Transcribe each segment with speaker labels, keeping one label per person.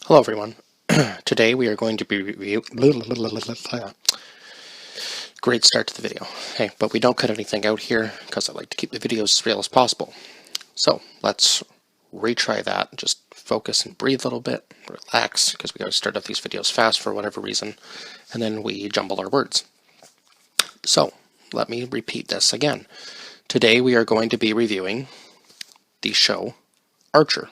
Speaker 1: Hello everyone. Today we are going to be great start to the video. Hey, but we don't cut anything out here because I like to keep the videos as real as possible. So let's retry that. Just focus and breathe a little bit, relax, because we gotta start off these videos fast for whatever reason, and then we jumble our words. So let me repeat this again. Today we are going to be reviewing the show Archer.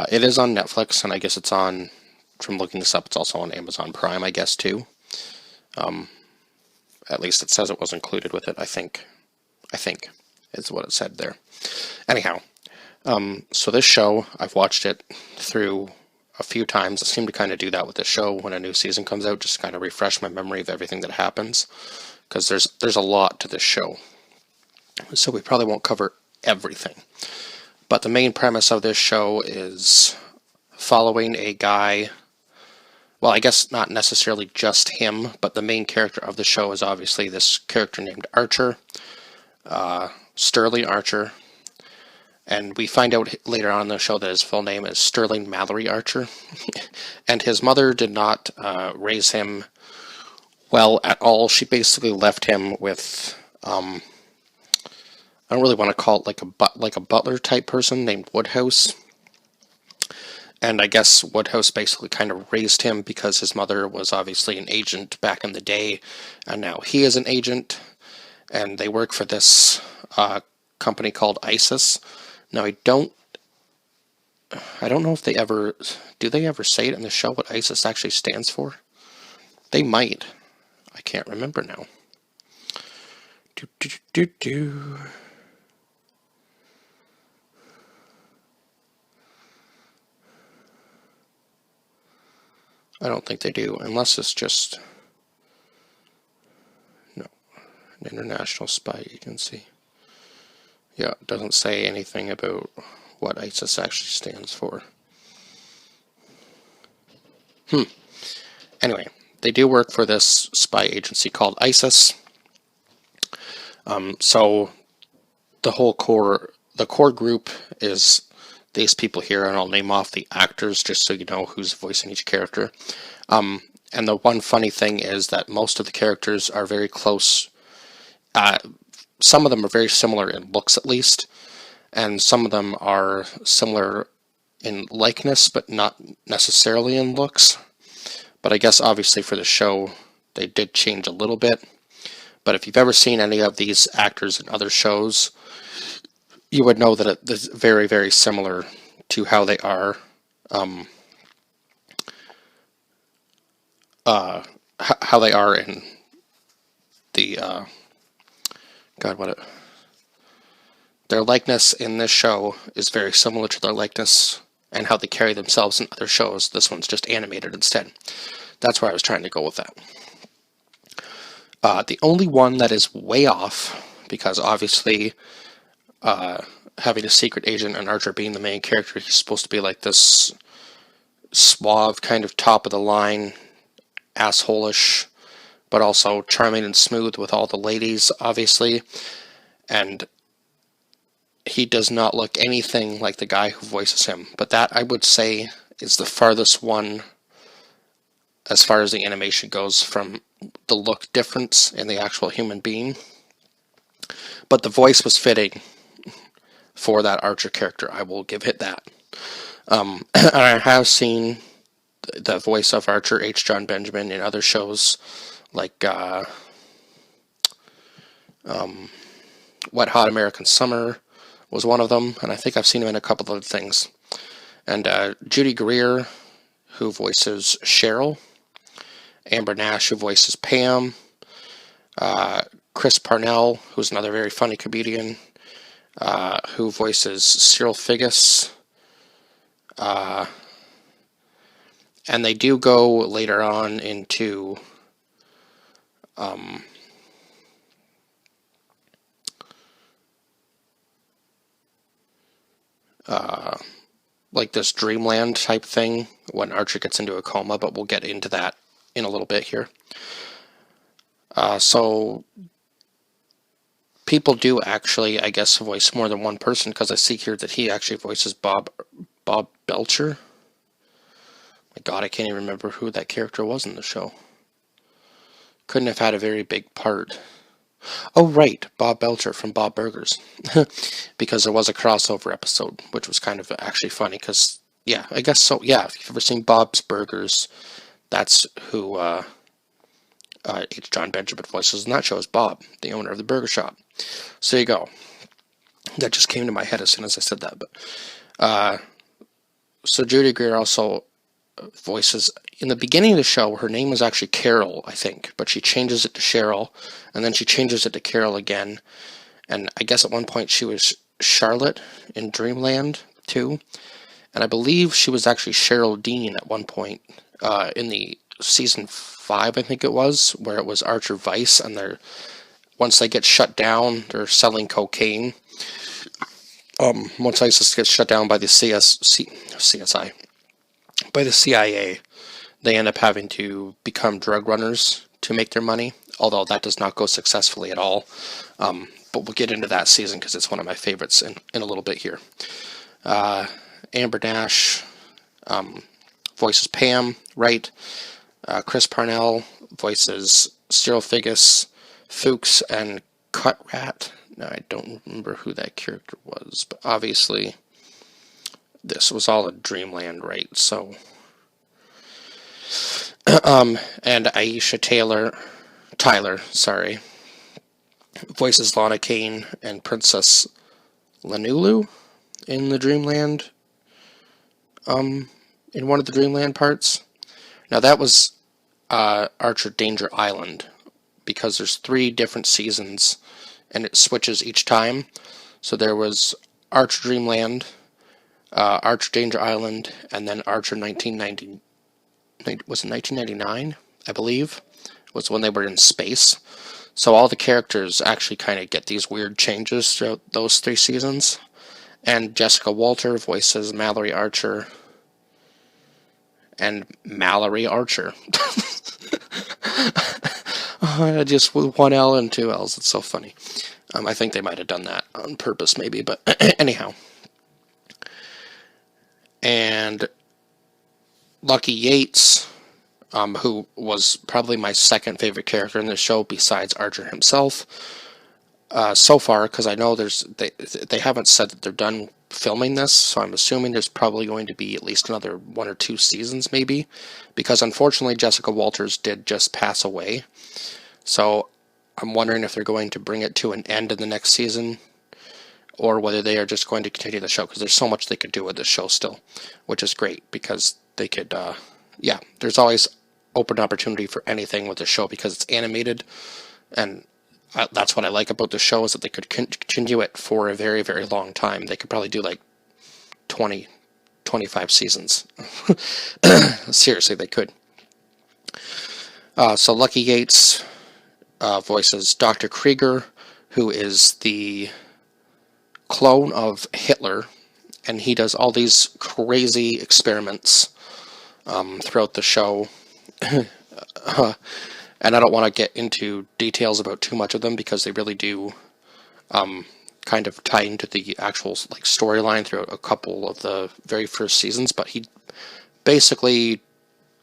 Speaker 1: It is on Netflix, and I guess it's on, from looking this up, it's also on Amazon Prime, I guess, too. At least it says it was included with it, I think. Is what it said there. Anyhow, so this show, I've watched it through a few times. I seem to kind of do that with this show when a new season comes out, just kind of refresh my memory of everything that happens, because there's a lot to this show. So we probably won't cover everything. But the main premise of this show is following a guy, well, I guess not necessarily just him, but the main character of the show is obviously this character named Archer, Sterling Archer, and we find out later on in the show that his full name is Sterling Mallory Archer, and his mother did not raise him well at all. She basically left him with, I don't really want to call it like a butler type person named Woodhouse. And I guess Woodhouse basically kind of raised him because his mother was obviously an agent back in the day, and now he is an agent, and they work for this company called ISIS. Now I don't know if they ever say it in the show what ISIS actually stands for. They might. I can't remember now. I don't think they do, unless it's just, no, an international spy agency. Yeah, it doesn't say anything about what ISIS actually stands for. Anyway, they do work for this spy agency called ISIS. So the core group is these people here, and I'll name off the actors just so you know who's voicing each character. And the one funny thing is that most of the characters are very close. Some of them are very similar in looks, at least, and some of them are similar in likeness, but not necessarily in looks. But I guess obviously for the show, they did change a little bit. But if you've ever seen any of these actors in other shows, you would know that it is very, very similar to how they are, how they are in the, their likeness in this show is very similar to their likeness and how they carry themselves in other shows. This one's just animated instead. That's where I was trying to go with that. The only one that is way off, because obviously having a secret agent and Archer being the main character, he's supposed to be like this suave, kind of top of the line, asshole-ish, but also charming and smooth with all the ladies, obviously. And he does not look anything like the guy who voices him. But that, I would say, is the farthest one as far as the animation goes from the look difference in the actual human being. But the voice was fitting for that Archer character. I will give it that. I have seen the voice of Archer, H. Jon Benjamin, in other shows like Wet Hot American Summer was one of them, and I think I've seen him in a couple of other things. And Judy Greer, who voices Cheryl, Amber Nash, who voices Pam, Chris Parnell, who's another very funny comedian, who voices Cyril Figgis, and they do go later on into like this dreamland type thing when Archer gets into a coma, but we'll get into that in a little bit here. So people do actually, I guess, voice more than one person, because I see here that he actually voices Bob Belcher. My God, I can't even remember who that character was in the show. Couldn't have had a very big part. Oh, right, Bob Belcher from Bob Burgers. Because there was a crossover episode, which was kind of actually funny, because, yeah, I guess so. Yeah, if you've ever seen Bob's Burgers, that's who H. John Benjamin voices in that show is Bob, the owner of the burger shop. So there you go. That just came to my head as soon as I said that. But so Judy Greer also voices in the beginning of the show. Her name was actually Carol, I think, but she changes it to Cheryl, and then she changes it to Carol again. And I guess at one point she was Charlotte in Dreamland too, and I believe she was actually Cheryl Dean at one point in the season 5, I think it was, where it was Archer Vice, and once they get shut down, they're selling cocaine. Once ISIS gets shut down by the CSI, by the CIA, they end up having to become drug runners to make their money, although that does not go successfully at all. But we'll get into that season because it's one of my favorites in a little bit here. Amber Nash voices Pam, right? Chris Parnell voices Cyril Figgis, Fuchs, and Cutrat. Now, I don't remember who that character was, but obviously this was all a Dreamland, right? So, and Aisha Tyler, voices Lana Kane and Princess Lanulu in the Dreamland, in one of the Dreamland parts. Now that was Archer Danger Island, because there's 3 different seasons and it switches each time. So there was Archer Dreamland, Archer Danger Island, and then Archer 1990. Was it 1999? I believe was when they were in space. So all the characters actually kind of get these weird changes throughout those 3 seasons. And Jessica Walter voices Mallory Archer. And Mallory Archer. Just with 1 L and 2 L's. It's so funny. I think they might have done that on purpose, maybe. But anyhow. And Lucky Yates, who was probably my second favorite character in the show besides Archer himself, so far, because I know they haven't said that they're done filming this, so I'm assuming there's probably going to be at least another 1 or 2 seasons, maybe, because unfortunately Jessica Walters did just pass away, so I'm wondering if they're going to bring it to an end in the next season, or whether they are just going to continue the show, because there's so much they could do with this show still, which is great, because they could, there's always open opportunity for anything with the show, because it's animated, and that's what I like about the show, is that they could continue it for a very, very long time. They could probably do like 20, 25 seasons. Seriously, they could. So Lucky Yates voices Dr. Krieger, who is the clone of Hitler, and he does all these crazy experiments throughout the show. And I don't want to get into details about too much of them, because they really do kind of tie into the actual storyline throughout a couple of the very first seasons. But he basically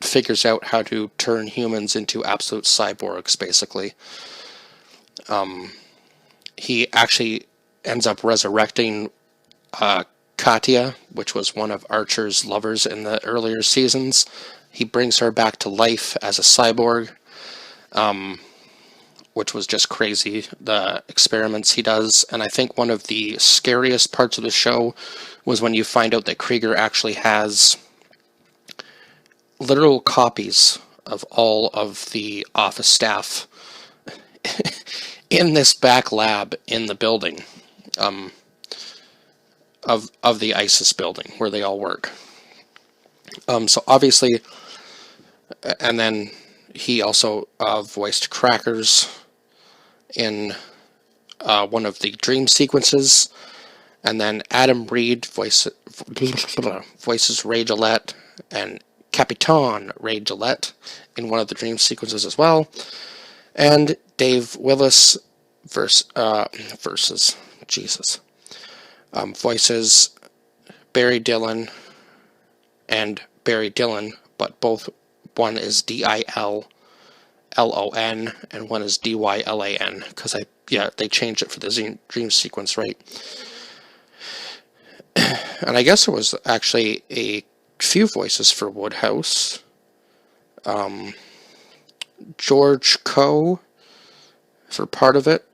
Speaker 1: figures out how to turn humans into absolute cyborgs, basically. He actually ends up resurrecting Katya, which was one of Archer's lovers in the earlier seasons. He brings her back to life as a cyborg, which was just crazy, the experiments he does. And I think one of the scariest parts of the show was when you find out that Krieger actually has literal copies of all of the office staff in this back lab in the building, of the ISIS building where they all work. So obviously, and then he also voiced Crackers in one of the dream sequences, and then Adam Reed voices Ray Gillette and Capitan Ray Gillette in one of the dream sequences as well, and Dave Willis voices Barry Dillon and Barry Dillon, but one is Dilon and one is Dylan, because they changed it for the dream sequence, right? And I guess there was actually a few voices for Woodhouse. George Coe, for part of it,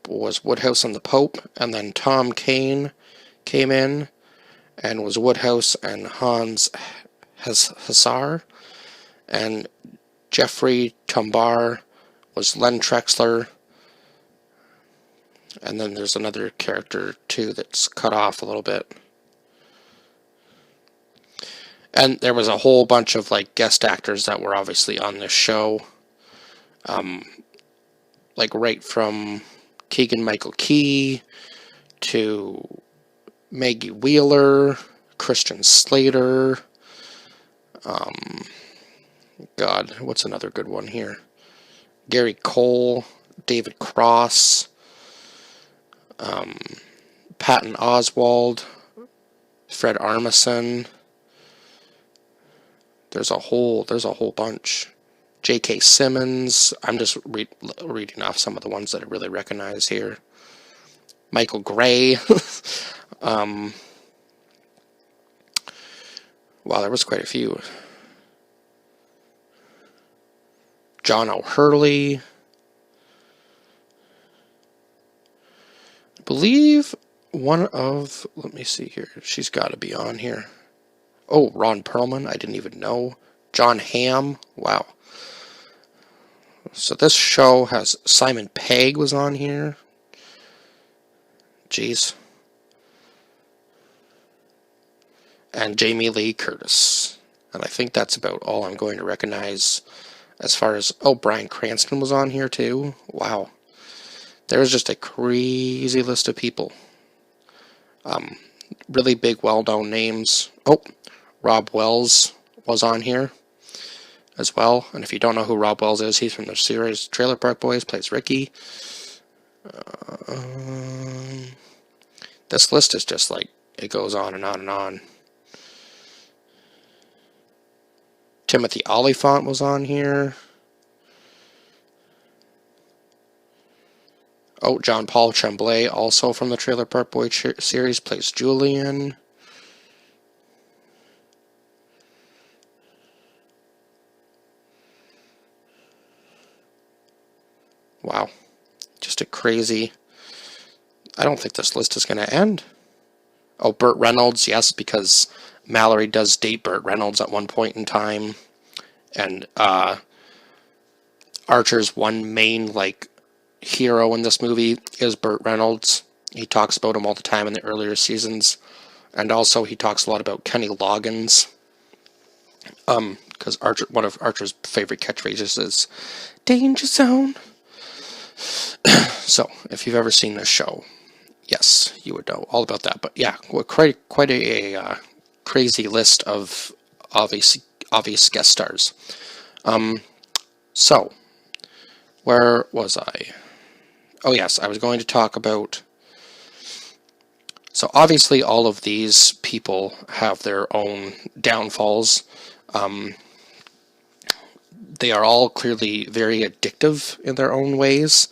Speaker 1: was Woodhouse and the Pope, and then Tom Kane came in and was Woodhouse and Hans Hussar, and Jeffrey Tombard was Len Trexler, and then there's another character too that's cut off a little bit. And there was a whole bunch of like guest actors that were obviously on this show. Like right from Keegan-Michael Key to Maggie Wheeler, Christian Slater. God, what's another good one here? Gary Cole, David Cross, Patton Oswalt, Fred Armisen. There's a whole bunch. J.K. Simmons. I'm just reading off some of the ones that I really recognize here. Michael Gray. Wow, there was quite a few. John O'Hurley. I believe let me see here. She's got to be on here. Oh, Ron Perlman. I didn't even know. John Hamm. Wow. So this show has Simon Pegg was on here. Jeez. And Jamie Lee Curtis. And I think that's about all I'm going to recognize as far as... Oh, Bryan Cranston was on here too. Wow. There's just a crazy list of people. Really big, well-known names. Oh, Rob Wells was on here as well. And if you don't know who Rob Wells is, he's from the series Trailer Park Boys, plays Ricky. This list is just like, it goes on and on and on. Timothy Olyphant was on here. Oh, John Paul Tremblay, also from the Trailer Park Boys series, plays Julian. Wow. Just a crazy... I don't think this list is going to end. Oh, Burt Reynolds, yes, because Mallory does date Burt Reynolds at one point in time. And Archer's one main, like, hero in this movie is Burt Reynolds. He talks about him all the time in the earlier seasons. And also he talks a lot about Kenny Loggins. Because one of Archer's favorite catchphrases is, "Danger Zone." So, if you've ever seen this show, yes, you would know all about that. But yeah, quite a crazy list of obvious guest stars. So, where was I? Oh yes, I was going to talk about... So obviously all of these people have their own downfalls. They are all clearly very addictive in their own ways,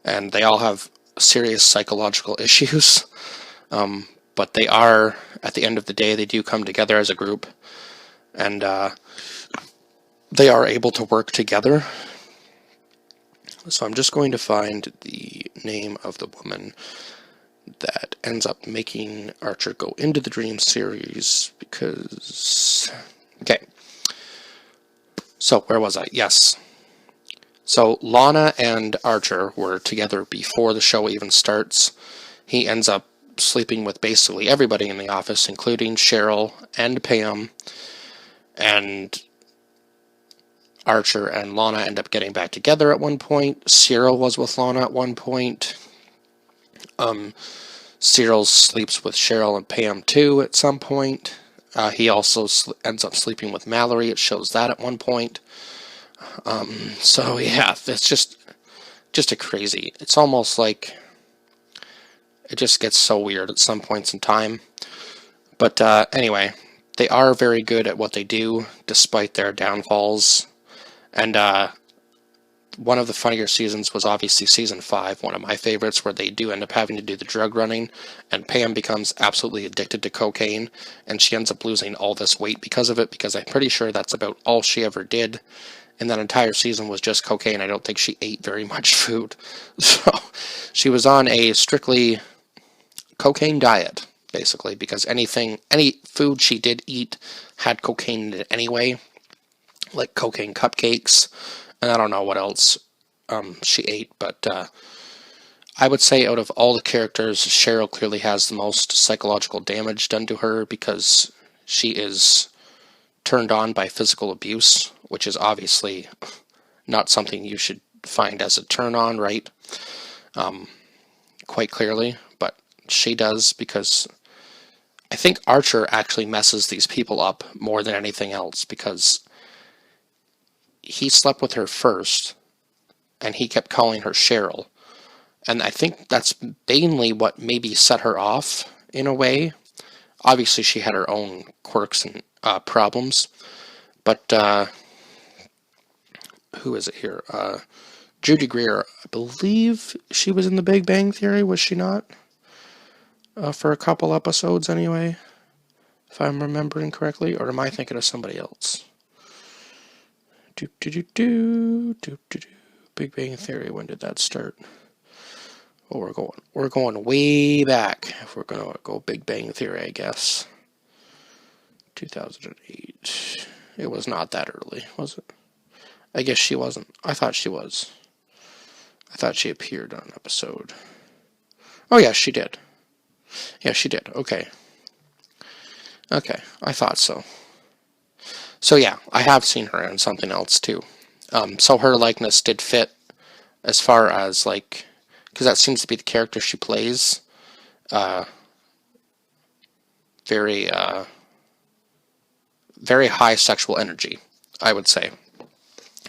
Speaker 1: and they all have serious psychological issues. But they are, at the end of the day, they do come together as a group, and they are able to work together. So I'm just going to find the name of the woman that ends up making Archer go into the Dream series, because... Okay. So, where was I? Yes. So, Lana and Archer were together before the show even starts. He ends up sleeping with basically everybody in the office, including Cheryl and Pam. And Archer and Lana end up getting back together at one point. Cyril was with Lana at one point. Cyril sleeps with Cheryl and Pam too at some point. He also ends up sleeping with Mallory. It shows that at one point. So yeah, it's just a crazy... It's almost like it just gets so weird at some points in time. But anyway, they are very good at what they do, despite their downfalls. And one of the funnier seasons was obviously season 5, one of my favorites, where they do end up having to do the drug running, and Pam becomes absolutely addicted to cocaine, and she ends up losing all this weight because of it, because I'm pretty sure that's about all she ever did. And that entire season was just cocaine. I don't think she ate very much food. So she was on a strictly cocaine diet, basically, because any food she did eat had cocaine in it anyway, like cocaine cupcakes, and I don't know what else she ate, but I would say out of all the characters, Cheryl clearly has the most psychological damage done to her, because she is turned on by physical abuse, which is obviously not something you should find as a turn on, right? Quite clearly, but she does, because I think Archer actually messes these people up more than anything else, because he slept with her first, and he kept calling her Cheryl. And I think that's mainly what maybe set her off, in a way. Obviously, she had her own quirks and problems. But, who is it here? Judy Greer, I believe she was in The Big Bang Theory, was she not? For a couple episodes, anyway. If I'm remembering correctly. Or am I thinking of somebody else? Big Bang Theory, when did that start? Oh, we're going way back, if we're gonna go Big Bang Theory, I guess. 2008. It was not that early, was it? I guess she wasn't. I thought she was. I thought she appeared on an episode. Oh yeah, she did. Yeah, she did. Okay. Okay, I thought so. So yeah, I have seen her in something else too. So her likeness did fit, as far as like, because that seems to be the character she plays. Very, very high sexual energy, I would say,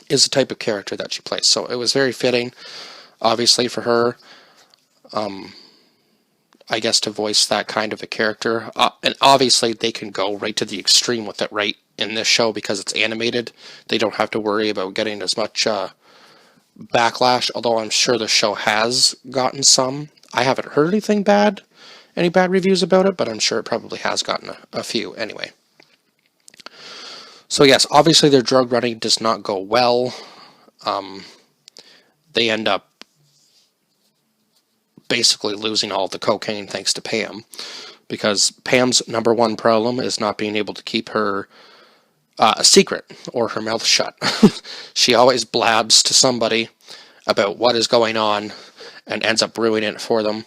Speaker 1: is the type of character that she plays. So it was very fitting, obviously, for her, I guess, to voice that kind of a character. And obviously they can go right to the extreme with it, right? In this show, because it's animated, they don't have to worry about getting as much backlash, although I'm sure the show has gotten some. I haven't heard any bad reviews about it, but I'm sure it probably has gotten a few anyway. So yes, obviously their drug running does not go well. They end up basically losing all the cocaine thanks to Pam, because Pam's number one problem is not being able to keep her a secret, or her mouth shut. She always blabs to somebody about what is going on, and ends up ruining it for them,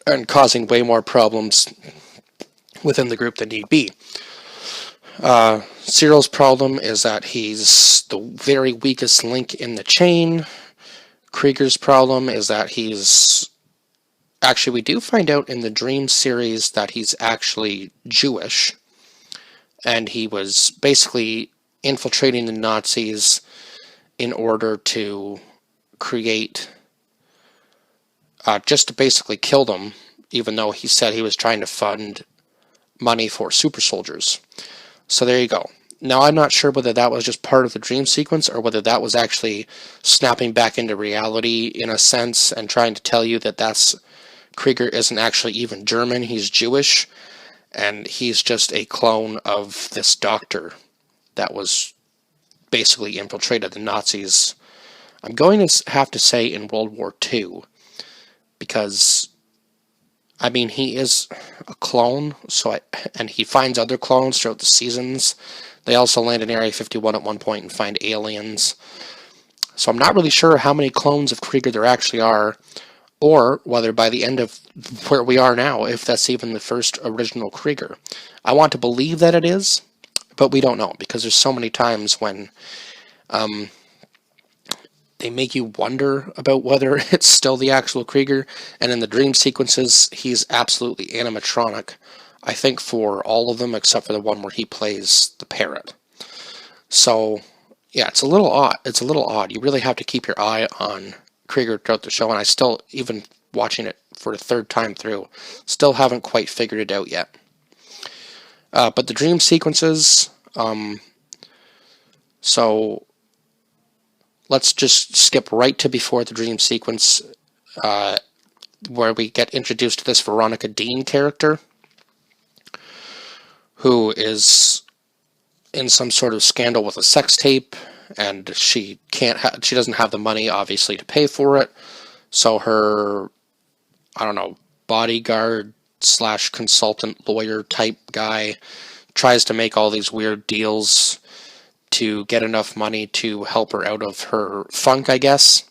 Speaker 1: and causing way more problems within the group than need be. Cyril's problem is that he's the very weakest link in the chain. Krieger's problem is that he's... Actually, we do find out in the Dream series that he's actually Jewish, and he was basically infiltrating the Nazis in order to create... just to basically kill them, even though he said he was trying to fund money for super soldiers. So there you go. Now, I'm not sure whether that was just part of the dream sequence, or whether that was actually snapping back into reality in a sense, and trying to tell you that Krieger isn't actually even German, he's Jewish, and he's just a clone of this doctor that was basically infiltrated the Nazis. I'm going to have to say in World War II, because, I mean, he is a clone, and he finds other clones throughout the seasons. They also land in Area 51 at one point and find aliens. So I'm not really sure how many clones of Krieger there actually are, or whether by the end of where we are now, if that's even the first original Krieger. I want to believe that it is, but we don't know, because there's so many times when they make you wonder about whether it's still the actual Krieger, and in the dream sequences, he's absolutely animatronic, I think, for all of them, except for the one where he plays the parrot. So, yeah, it's a little odd. You really have to keep your eye on Krieger throughout the show, and I still, even watching it for the third time through, still haven't quite figured it out yet. But the dream sequences, so let's just skip right to before the dream sequence, where we get introduced to this Veronica Dean character, who is in some sort of scandal with a sex tape, and she she doesn't have the money, obviously, to pay for it. So her, I don't know, bodyguard slash consultant lawyer type guy tries to make all these weird deals to get enough money to help her out of her funk, I guess.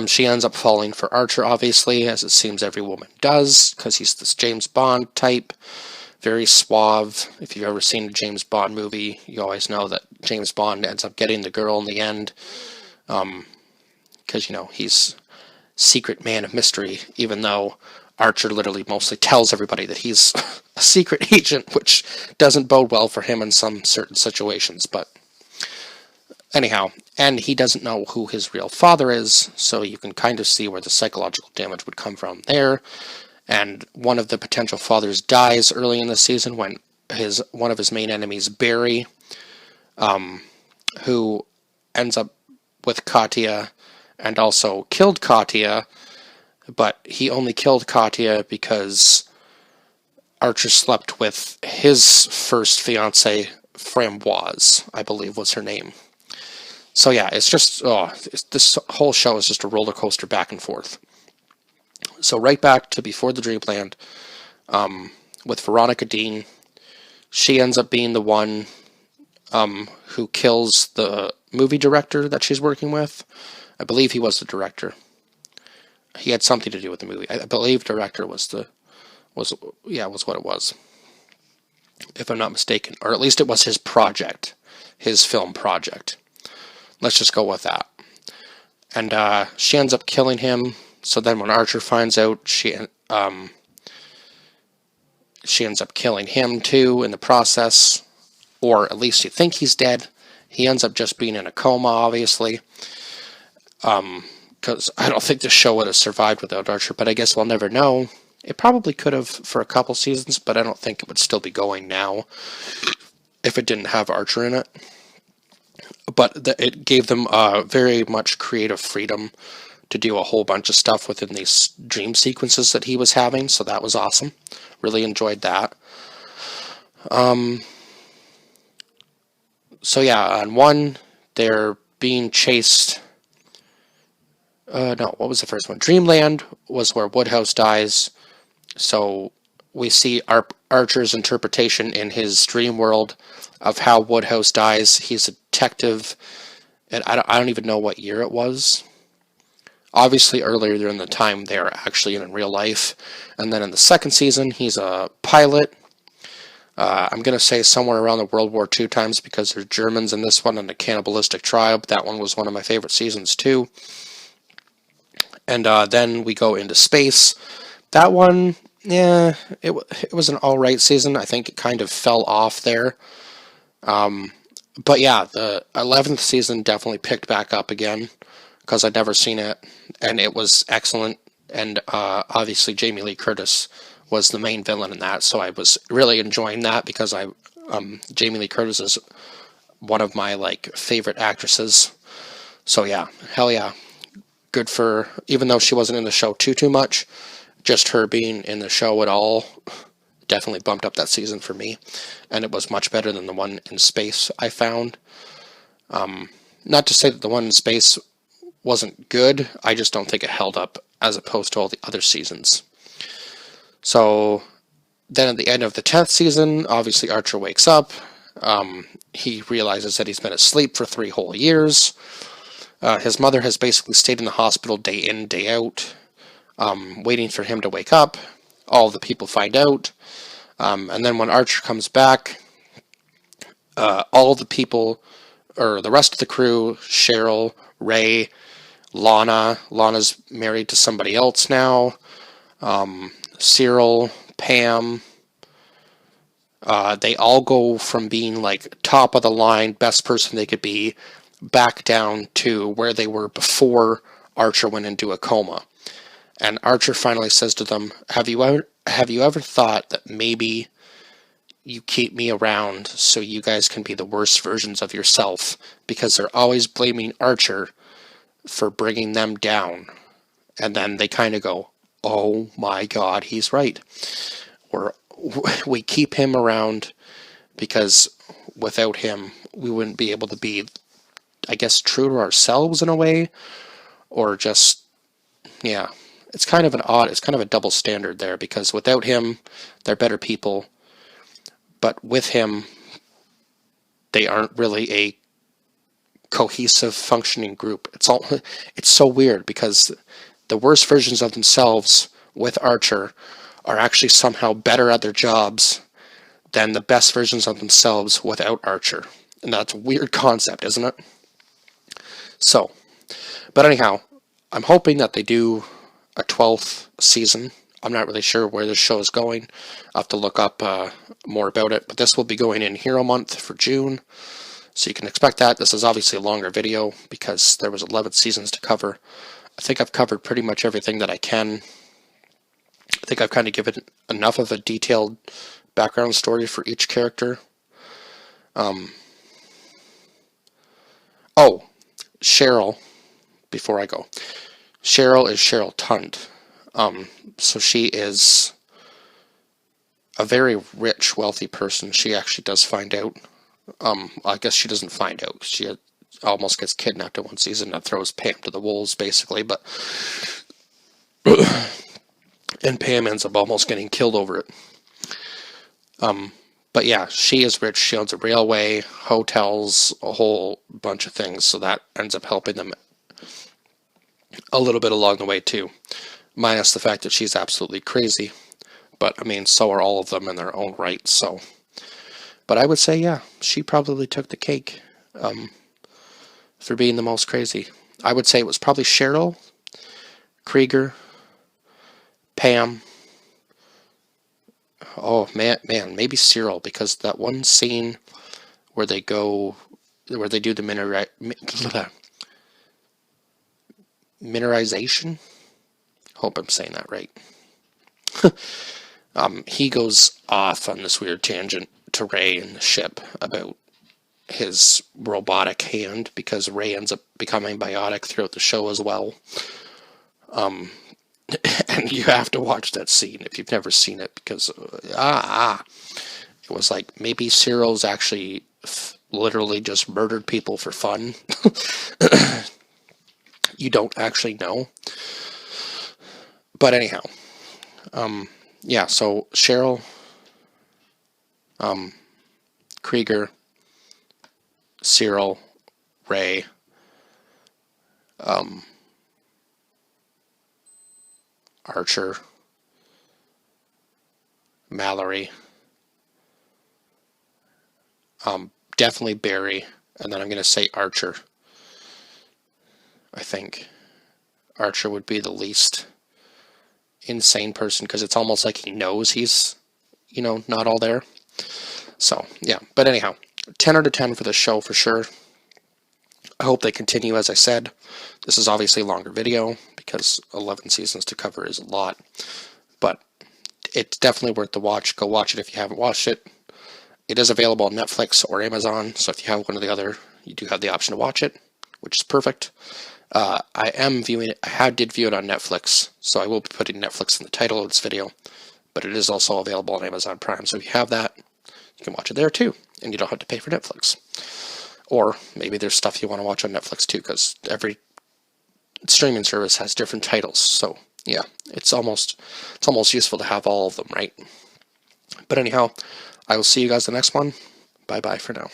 Speaker 1: She ends up falling for Archer, obviously, as it seems every woman does, because he's this James Bond type, very suave. If you've ever seen a James Bond movie, you always know that James Bond ends up getting the girl in the end, because, he's secret man of mystery, even though Archer literally mostly tells everybody that he's a secret agent, which doesn't bode well for him in some certain situations, but anyhow, and he doesn't know who his real father is, so you can kind of see where the psychological damage would come from there. And one of the potential fathers dies early in the season when one of his main enemies, Barry, who ends up with Katya and also killed Katya, but he only killed Katya because Archer slept with his first fiancée, Framboise, I believe was her name. So yeah, it's just, this whole show is just a roller coaster back and forth. So right back to before the Dreamland, with Veronica Dean, she ends up being the one who kills the movie director that she's working with. I believe he was the director. He had something to do with the movie. I believe director was what it was, if I'm not mistaken, or at least it was his project, his film project. Let's just go with that. And she ends up killing him. So then when Archer finds out, she ends up killing him too in the process, or at least you think he's dead. He ends up just being in a coma, obviously, because I don't think the show would have survived without Archer, but I guess we'll never know. It probably could have for a couple seasons, but I don't think it would still be going now if it didn't have Archer in it. But it gave them very much creative freedom to do a whole bunch of stuff within these dream sequences that he was having, so that was awesome. Really enjoyed that. So yeah, on one, they're being chased. No, what was the first one? Dreamland was where Woodhouse dies. So we see Archer's interpretation in his dream world of how Woodhouse dies. He's a detective, and I don't even know what year it was. Obviously, earlier during the time they are actually in real life. And then in the second season, he's a pilot. I'm going to say somewhere around the World War II times because there's Germans in this one and a cannibalistic tribe. That one was one of my favorite seasons too. And then we go into space. That one, yeah, it was an alright season. I think it kind of fell off there. But yeah, the 11th season definitely picked back up again because I'd never seen it, and it was excellent. And obviously Jamie Lee Curtis was the main villain in that, so I was really enjoying that because Jamie Lee Curtis is one of my favorite actresses. So yeah, hell yeah, good for, even though she wasn't in the show too much, just her being in the show at all definitely bumped up that season for me, and it was much better than the one in space I found. Not to say that the one in space wasn't good, I just don't think it held up as opposed to all the other seasons. So then at the end of the 10th season, obviously Archer wakes up. He realizes that he's been asleep for 3 whole years. His mother has basically stayed in the hospital day in, day out, waiting for him to wake up. All the people find out. And then when Archer comes back, all the people, or the rest of the crew, Cheryl, Ray, Lana's married to somebody else now, Cyril, Pam, they all go from being top of the line, best person they could be, back down to where they were before Archer went into a coma. And Archer finally says to them, have you ever thought that maybe you keep me around so you guys can be the worst versions of yourself, because they're always blaming Archer for bringing them down. And then they kind of go, oh my God, he's right. We keep him around because without him, we wouldn't be able to be, I guess, true to ourselves in a way, or just, yeah. It's kind of a double standard there, because without him, they're better people, but with him, they aren't really a cohesive, functioning group. It's so weird, because the worst versions of themselves with Archer are actually somehow better at their jobs than the best versions of themselves without Archer. And that's a weird concept, isn't it? So, but anyhow, I'm hoping that they do a 12th season. I'm not really sure where this show is going. I'll have to look up more about it, but this will be going in Hero Month for June, so you can expect that. This is obviously a longer video because there was 11 seasons to cover. I think I've covered pretty much everything that I can. I think I've kind of given enough of a detailed background story for each character. Oh, Cheryl, before I go. Cheryl is Cheryl Tunt. So she is a very rich, wealthy person. She actually does find out. I guess she doesn't find out. She almost gets kidnapped in one season and throws Pam to the wolves, basically. But and Pam ends up almost getting killed over it. But yeah, she is rich. She owns a railway, hotels, a whole bunch of things. So that ends up helping them a little bit along the way too. Minus the fact that she's absolutely crazy. But I mean, so are all of them in their own right. So, but I would say, yeah, she probably took the cake for being the most crazy. I would say it was probably Cheryl, Krieger, Pam. Oh man, maybe Cyril, because that one scene where they do the mineralization. Hope I'm saying that right. He goes off on this weird tangent to Ray in the ship about his robotic hand, because Ray ends up becoming biotic throughout the show as well. And you have to watch that scene if you've never seen it, because it was like maybe Cyril's actually literally just murdered people for fun. You don't actually know. But anyhow, yeah, so Cheryl, Krieger, Cyril, Ray, Archer, Mallory, definitely Barry, and then I'm going to say Archer. I think Archer would be the least insane person, because it's almost like he knows he's, not all there. So, yeah. But anyhow, 10 out of 10 for the show for sure. I hope they continue, as I said. This is obviously a longer video, because 11 seasons to cover is a lot. But it's definitely worth the watch. Go watch it if you haven't watched it. It is available on Netflix or Amazon, so if you have one or the other, you do have the option to watch it, which is perfect. I am viewing it. I did view it on Netflix, so I will be putting Netflix in the title of this video, but it is also available on Amazon Prime, so if you have that, you can watch it there too, and you don't have to pay for Netflix. Or maybe there's stuff you want to watch on Netflix too, because every streaming service has different titles, so yeah, it's almost useful to have all of them, right? But anyhow, I will see you guys in the next one. Bye bye for now.